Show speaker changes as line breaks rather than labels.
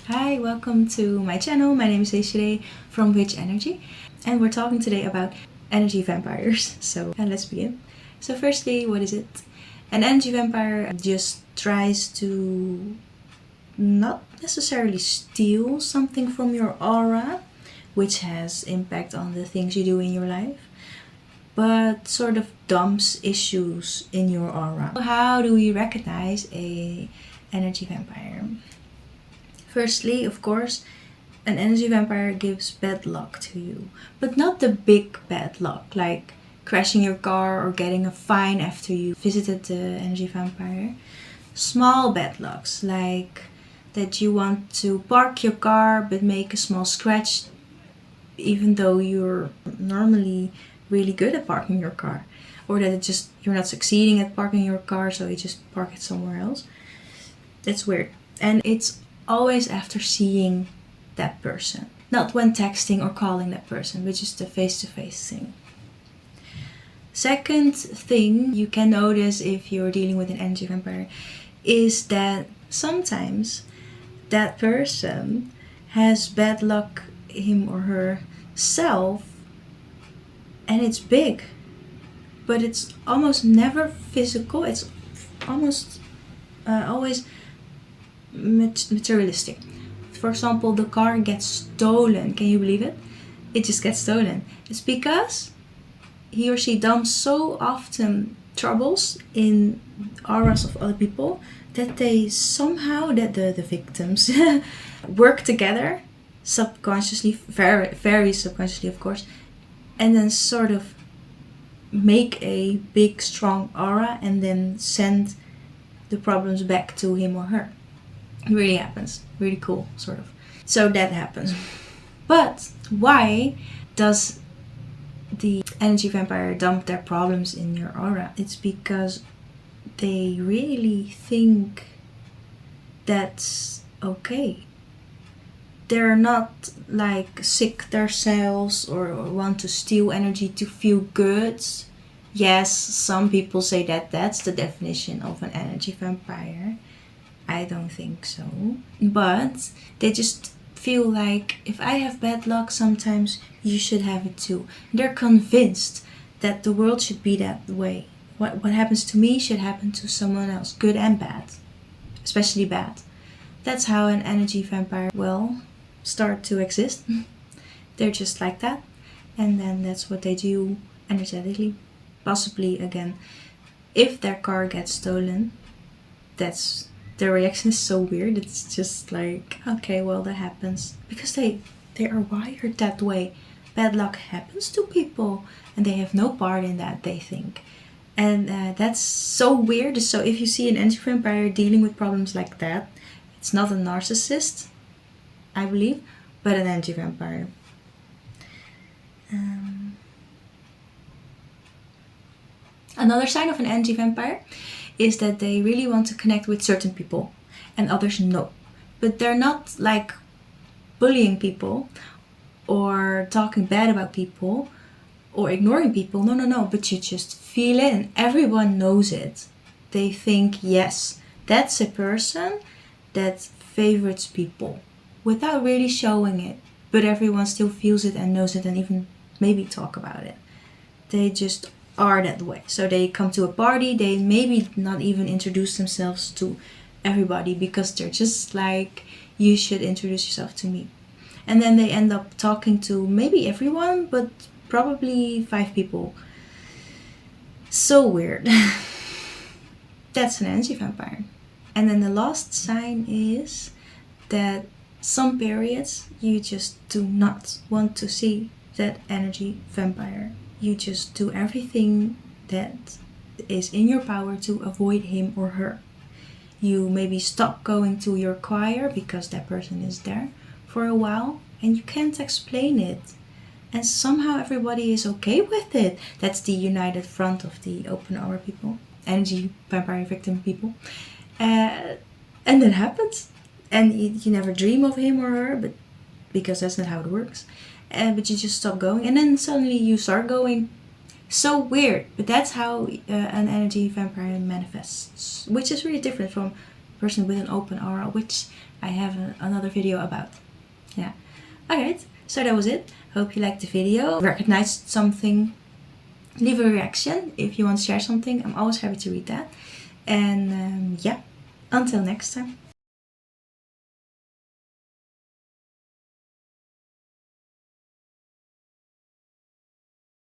Hi, welcome to my channel. My name is Desiree from Witch Energy, and we're talking today about energy vampires. So let's begin. So firstly, what is it? An energy vampire just tries to not necessarily steal something from your aura, which has impact on the things you do in your life, but sort of dumps issues in your aura. How do we recognize a energy vampire? Firstly, of course, an energy vampire gives bad luck to you, but not the big bad luck, like crashing your car or getting a fine after you visited the energy vampire. Small bad lucks, like that you want to park your car but make a small scratch even though you're normally really good at parking your car, or that you're not succeeding at parking your car, so you just park it somewhere else. That's weird. And it's always after seeing that person, not when texting or calling that person, which is the face-to-face thing. Second thing you can notice if you're dealing with an energy vampire is that sometimes that person has bad luck, him or herself, and it's big, but it's almost never physical. It's almost always materialistic. For example, the car gets stolen. Can you believe it? It just gets stolen. It's because he or she dumps so often troubles in auras of other people that they somehow, that the victims work together subconsciously, very, very subconsciously of course, and then sort of make a big strong aura and then send the problems back to him or her. It really happens. Really cool, sort of. So that happens. But why does the energy vampire dump their problems in your aura? It's because they really think that's okay. They're not like sick themselves or want to steal energy to feel good. Yes, some people say that that's the definition of an energy vampire. I don't think so. But they just feel like if I have bad luck sometimes, you should have it too. They're convinced that the world should be that way. What happens to me should happen to someone else, good and bad, especially bad. That's how an energy vampire will start to exist. They're just like that, and then that's what they do energetically. Possibly again, if their car gets stolen, that's their reaction is so weird. It's just like, okay, well, that happens because they are wired that way. Bad luck happens to people and they have no part in that, they think. And that's so weird. So if you see an energy vampire dealing with problems like that, it's not a narcissist, I believe, but an energy vampire. Another sign of an energy vampire is that they really want to connect with certain people and others no. But they're not like bullying people or talking bad about people or ignoring people. No. But you just feel it and everyone knows it. They think, yes, that's a person that favorites people without really showing it. But everyone still feels it and knows it and even maybe talk about it. They just are that way. So they come to a party, they maybe not even introduce themselves to everybody because they're just like, you should introduce yourself to me. And then they end up talking to maybe everyone, but probably 5 people. So weird. That's an energy vampire. And then the last sign is that some periods you just do not want to see that energy vampire. You just do everything that is in your power to avoid him or her. You maybe stop going to your choir because that person is there for a while and you can't explain it. And somehow everybody is okay with it. That's the united front of the open aura people, energy vampire victim people. And that happens. And you never dream of him or her, but because that's not how it works. But you just stop going and then suddenly you start going. So weird, but that's how an energy vampire manifests, which is really different from person with an open aura, which I have another video about. Yeah. Alright, so that was it. Hope you liked the video, recognized something. Leave a reaction if you want to share something. I'm always happy to read that. And yeah, until next time.